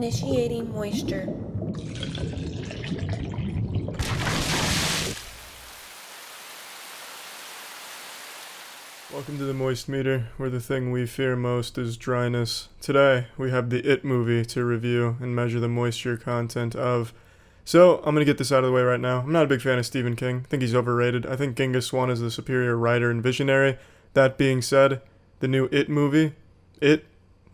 Initiating moisture. Welcome to the Moist Meter, where the thing we fear most is dryness. Today, we have the It movie to review and measure the moisture content of. So, I'm gonna get this out of the way right now. I'm not a big fan of Stephen King. I think he's overrated. I think Genghis Swan is the superior writer and visionary. That being said, the new It movie, it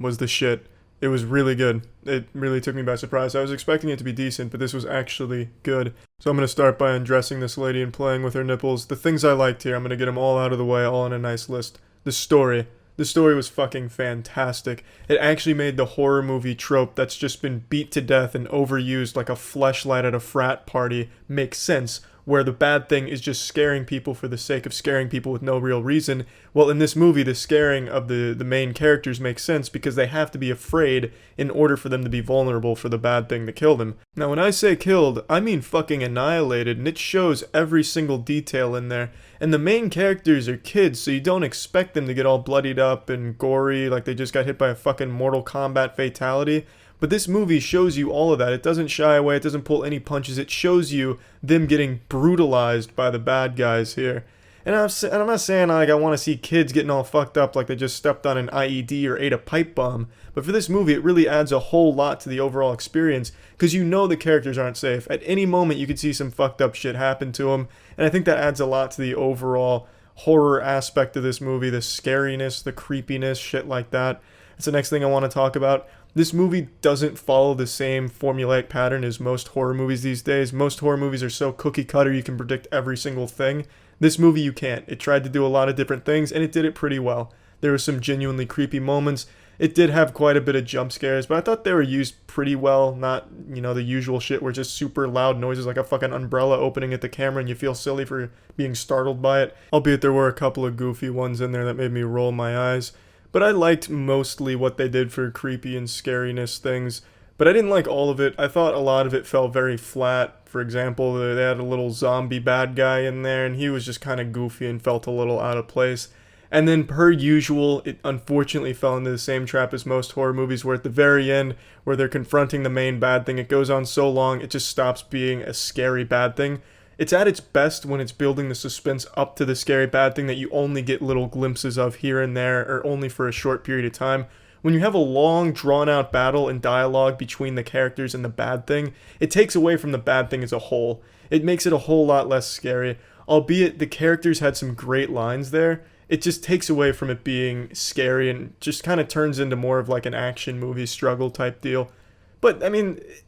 was the shit. It was really good. It really took me by surprise. I was expecting it to be decent, but this was actually good. So I'm going to start by undressing this lady and playing with her nipples. The things I liked here, I'm going to get them all out of the way, all in a nice list. The story. The story was fucking fantastic. It actually made the horror movie trope that's just been beat to death and overused like a fleshlight at a frat party make sense, where the bad thing is just scaring people for the sake of scaring people with no real reason. Well, in this movie, the scaring of the main characters makes sense because they have to be afraid in order for them to be vulnerable for the bad thing to kill them. Now, when I say killed, I mean fucking annihilated, and it shows every single detail in there. And the main characters are kids, so you don't expect them to get all bloodied up and gory like they just got hit by a fucking Mortal Kombat fatality. But this movie shows you all of that. It doesn't shy away, it doesn't pull any punches. It shows you them getting brutalized by the bad guys here. And I'm not saying like I want to see kids getting all fucked up like they just stepped on an IED or ate a pipe bomb. But for this movie, it really adds a whole lot to the overall experience because you know the characters aren't safe. At any moment, you could see some fucked up shit happen to them. And I think that adds a lot to the overall horror aspect of this movie, the scariness, the creepiness, shit like that. That's the next thing I want to talk about. This movie doesn't follow the same formulaic pattern as most horror movies these days. Most horror movies are so cookie cutter you can predict every single thing. This movie you can't. It tried to do a lot of different things and it did it pretty well. There were some genuinely creepy moments. It did have quite a bit of jump scares, but I thought they were used pretty well. Not, the usual shit where just super loud noises like a fucking umbrella opening at the camera and you feel silly for being startled by it. Albeit there were a couple of goofy ones in there that made me roll my eyes. But I liked mostly what they did for creepy and scariness things. But I didn't like all of it. I thought a lot of it fell very flat. For example, they had a little zombie bad guy in there, and he was just kind of goofy and felt a little out of place. And then, per usual, it unfortunately fell into the same trap as most horror movies, where at the very end, where they're confronting the main bad thing, it goes on so long, it just stops being a scary bad thing. It's at its best when it's building the suspense up to the scary bad thing that you only get little glimpses of here and there, or only for a short period of time. When you have a long, drawn-out battle and dialogue between the characters and the bad thing, it takes away from the bad thing as a whole. It makes it a whole lot less scary. Albeit the characters had some great lines there, it just takes away from it being scary and just kind of turns into more of like an action movie struggle type deal. But,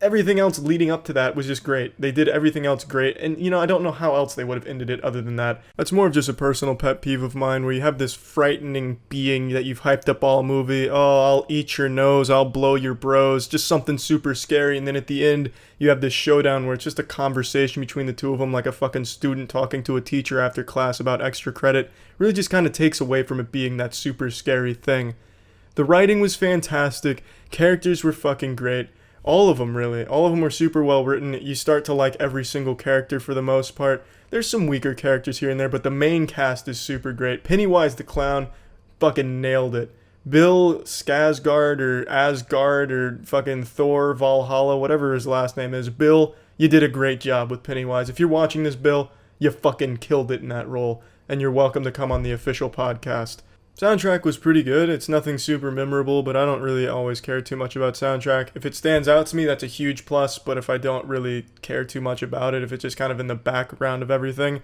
everything else leading up to that was just great. They did everything else great, and, I don't know how else they would have ended it other than that. That's more of just a personal pet peeve of mine, where you have this frightening being that you've hyped up all movie, oh, I'll eat your nose, I'll blow your bros, just something super scary, and then at the end, you have this showdown where it's just a conversation between the two of them, like a fucking student talking to a teacher after class about extra credit. Really just kind of takes away from it being that super scary thing. The writing was fantastic, characters were fucking great. All of them, really. All of them were super well written. You start to like every single character for the most part. There's some weaker characters here and there, but the main cast is super great. Pennywise the Clown fucking nailed it. Bill Skarsgård or Asgard or fucking Thor Valhalla, whatever his last name is. Bill, you did a great job with Pennywise. If you're watching this, Bill, you fucking killed it in that role. And you're welcome to come on the official podcast. Soundtrack was pretty good. It's nothing super memorable, but I don't really always care too much about soundtrack. If it stands out to me, that's a huge plus, but if I don't really care too much about it, if it's just kind of in the background of everything,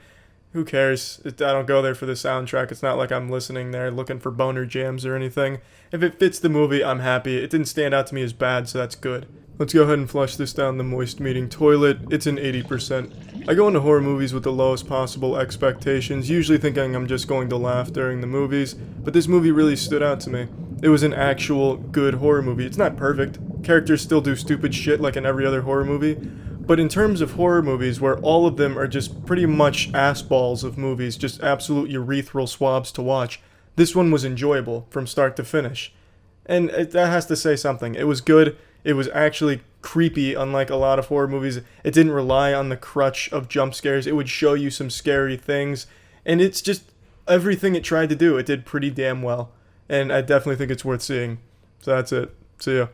who cares? I don't go there for the soundtrack. It's not like I'm listening there looking for boner jams or anything. If it fits the movie, I'm happy. It didn't stand out to me as bad, so that's good. Let's go ahead and flush this down the moist meeting toilet. It's an 80%. I go into horror movies with the lowest possible expectations, usually thinking I'm just going to laugh during the movies, but this movie really stood out to me. It was an actual good horror movie. It's not perfect. Characters still do stupid shit like in every other horror movie, but in terms of horror movies where all of them are just pretty much ass balls of movies, just absolute urethral swabs to watch, this one was enjoyable from start to finish. And that has to say something. It was good. It was actually creepy, unlike a lot of horror movies. It didn't rely on the crutch of jump scares. It would show you some scary things. And it's just everything it tried to do, it did pretty damn well. And I definitely think it's worth seeing. So that's it. See ya.